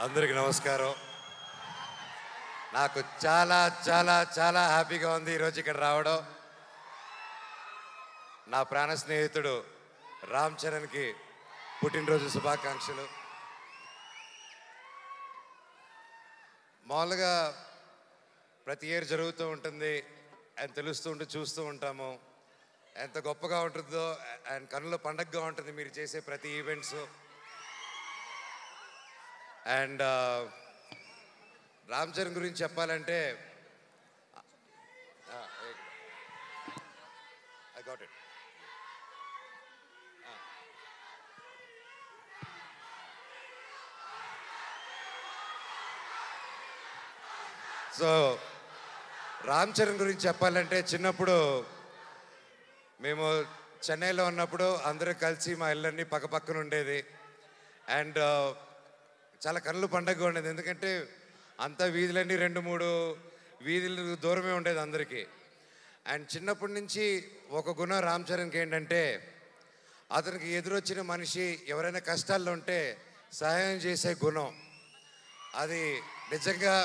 అందరికీ నమస్కారం. నాకు చాలా చాలా చాలా హ్యాపీగా ఉంది ఈరోజు ఇక్కడ రావడం. నా ప్రాణ స్నేహితుడు రామ్ చరణ్కి పుట్టినరోజు శుభాకాంక్షలు. మామూలుగా ప్రతి ఇయర్ జరుగుతూ ఉంటుంది అని తెలుస్తూ ఉంటూ చూస్తూ ఉంటాము. ఎంత గొప్పగా ఉంటుందో అండ్ కన్నుల పండగగా ఉంటుంది మీరు చేసే ప్రతి ఈవెంట్స్. అండ్ రామ్ చరణ్ గురించి చెప్పాలంటే I got it. So Ram Charan గురించి చెప్పాలంటే చిన్నప్పుడు మేము చెన్నైలో ఉన్నప్పుడు అందరం కలిసి మా ఇళ్ళన్నీ పక్కపక్కన ఉండేది. అండ్ చాలా కన్నుల పండగగా ఉండేది. ఎందుకంటే అంతా వీధులన్నీ 2-3 వీధులు దూరమే ఉండేది అందరికీ. అండ్ చిన్నప్పటి నుంచి ఒక గుణం రామ్ చరణ్కి ఏంటంటే అతనికి ఎదురొచ్చిన మనిషి ఎవరైనా కష్టాల్లో ఉంటే సహాయం చేసే గుణం. అది నిజంగా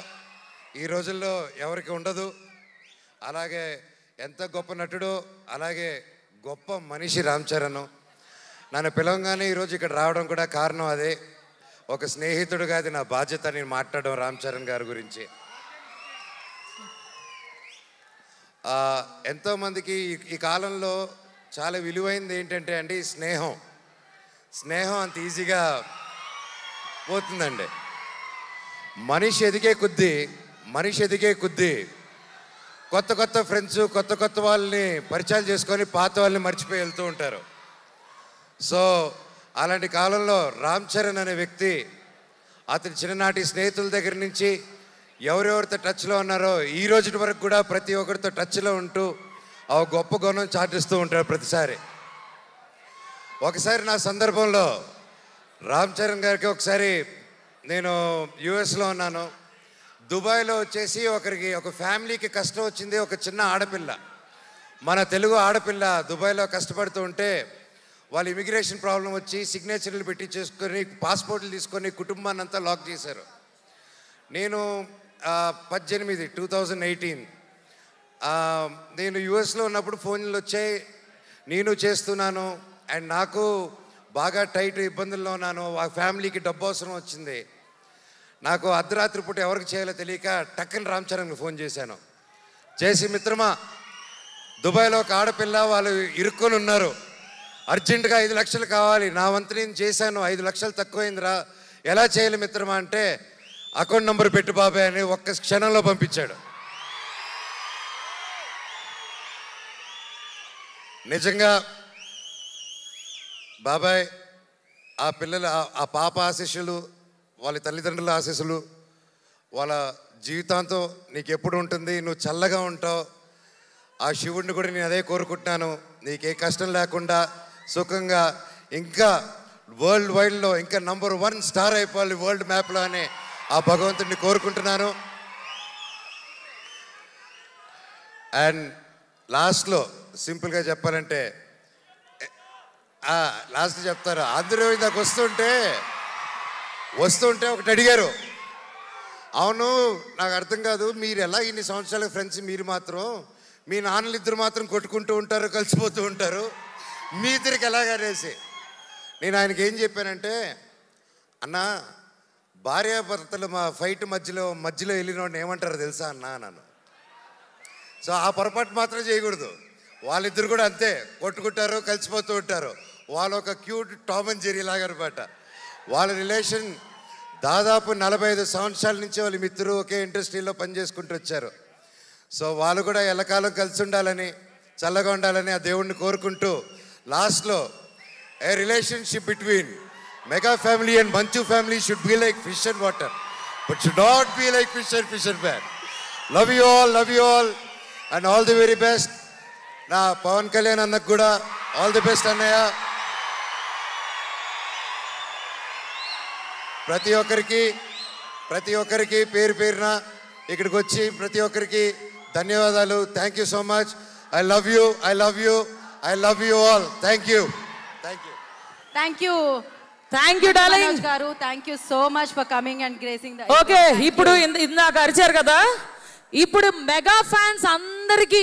ఈ రోజుల్లో ఎవరికి ఉండదు. అలాగే ఎంత గొప్ప నటుడో అలాగే గొప్ప మనిషి రామ్ చరణ్. నన్ను పిలవగానే ఈరోజు ఇక్కడ రావడం కూడా కారణం అదే. ఒక స్నేహితుడుగా అది నా బాధ్యత నేను మాట్లాడడం రామ్ చరణ్ గారి గురించి. ఎంతోమందికి ఈ కాలంలో చాలా విలువైనది ఏంటంటే అండి స్నేహం. స్నేహం అంత ఈజీగా పోతుందండి. మనిషి ఎదిగే కొద్దీ కొత్త కొత్త ఫ్రెండ్స్ కొత్త కొత్త వాళ్ళని పరిచయాలు చేసుకొని పాత వాళ్ళని మర్చిపోయి వెళ్తూ ఉంటారు. సో అలాంటి కాలంలో రామ్ చరణ్ అనే వ్యక్తి అతని చిన్ననాటి స్నేహితుల దగ్గర నుంచి ఎవరెవరితో టచ్లో ఉన్నారో ఈ రోజు వరకు కూడా ప్రతి ఒక్కరితో టచ్లో ఉంటూ ఆ గొప్ప గుణం చాటిస్తూ ఉంటారు ప్రతిసారి. ఒకసారి నా సందర్భంలో రామ్ చరణ్ గారికి ఒకసారి నేను యుఎస్లో ఉన్నాను. దుబాయ్లో వచ్చేసి ఒక ఫ్యామిలీకి కష్టం వచ్చింది. ఒక చిన్న ఆడపిల్ల, మన తెలుగు ఆడపిల్ల దుబాయ్లో కష్టపడుతూ ఉంటే వాళ్ళు ఇమిగ్రేషన్ ప్రాబ్లం వచ్చి సిగ్నేచర్లు పెట్టి చేసుకొని పాస్పోర్ట్లు తీసుకొని కుటుంబాన్ని అంతా లాక్ చేశారు. నేను 2018 నేను యుఎస్లో ఉన్నప్పుడు ఫోన్లు వచ్చాయి. నేను చేస్తున్నాను అండ్ నాకు బాగా టైట్ ఇబ్బందుల్లో ఉన్నాను. ఆ ఫ్యామిలీకి డబ్బు అవసరం వచ్చింది. నాకు అర్ధరాత్రి పూట ఎవరికి చేయాలో తెలియక టక్కని రామ్ చరణ్కి ఫోన్ చేశాను. చేసి మిత్రమా దుబాయ్లో ఒక ఆడపిల్ల వాళ్ళు ఇరుక్కొని ఉన్నారు, అర్జెంటుగా 5 లక్షలు కావాలి. నా వంతు నేను చేశాను, 5 లక్షలు తక్కువైందిరా, ఎలా చేయాలి మిత్రమా అంటే అకౌంట్ నెంబర్ పెట్టు బాబాయ్ అని ఒక్క క్షణంలో పంపించాడు. నిజంగా బాబాయ్ ఆ పిల్లల ఆ పాప ఆశీస్సులు, వాళ్ళ తల్లిదండ్రుల ఆశీస్సులు వాళ్ళ జీవితాంతం నీకు ఎప్పుడు ఉంటుంది, నువ్వు చల్లగా ఉంటావు. ఆ శివుడిని కూడా నేను అదే కోరుకుంటున్నాను, నీకే కష్టం లేకుండా సుఖంగా ఇంకా వరల్డ్ వైడ్లో ఇంకా నంబర్ 1 స్టార్ అయిపోవాలి వరల్డ్ మ్యాప్లో అని ఆ భగవంతుడిని కోరుకుంటున్నాను. అండ్ లాస్ట్లో సింపుల్గా చెప్పాలంటే లాస్ట్ చెప్తారు. అందరూ ఇందాక వస్తుంటే ఒకటి అడిగారు, అవును నాకు అర్థం కాదు, మీరు ఎలా ఇన్ని సంవత్సరాల ఫ్రెండ్స్, మీరు మాత్రం మీ నాన్నలు ఇద్దరు మాత్రం కొట్టుకుంటూ ఉంటారు, కలిసిపోతూ ఉంటారు, మీ ఇద్దరికి ఎలాగనేసి నేను ఆయనకి ఏం చెప్పానంటే, అన్న భార్యాభర్తలు మా ఫైట్ మధ్యలో వెళ్ళినోడిని ఏమంటారు తెలుసా అన్నాను. సో ఆ పొరపాటు మాత్రం చేయకూడదు. వాళ్ళిద్దరు కూడా అంతే కొట్టుకుంటారు, కలిసిపోతూ ఉంటారు. వాళ్ళు ఒక క్యూట్ టామ్ అండ్ జెర్రీ లాగా అనమాట. వాళ్ళ రిలేషన్ దాదాపు 45 సంవత్సరాల నుంచి వాళ్ళ మిత్రులు ఒకే ఇండస్ట్రీలో పనిచేసుకుంటూ వచ్చారు. సో వాళ్ళు కూడా ఎల్లకాలం కలిసి ఉండాలని, చల్లగా ఉండాలని ఆ దేవుణ్ణి కోరుకుంటూ లాస్ట్లో a relationship between mega family and Manchu family should be like fish and water but should not be like fish and man. Love you all and all the very best. నా పవన్ కళ్యాణ్ అన్నకు కూడా ఆల్ ది బెస్ట్ అన్నయ్య. ప్రతి ఒక్కరికి పేరు పేరున ఇక్కడికి వచ్చి ప్రతి ఒక్కరికి ధన్యవాదాలు. Thank you so much. I love you all. Thank you. Thank you darling గారు. Thank you so much for coming and gracing the. Okay, ఇప్పుడు ఇందాక అరిచారు కదా, ఇప్పుడు మెగా ఫ్యాన్స్ అందరికి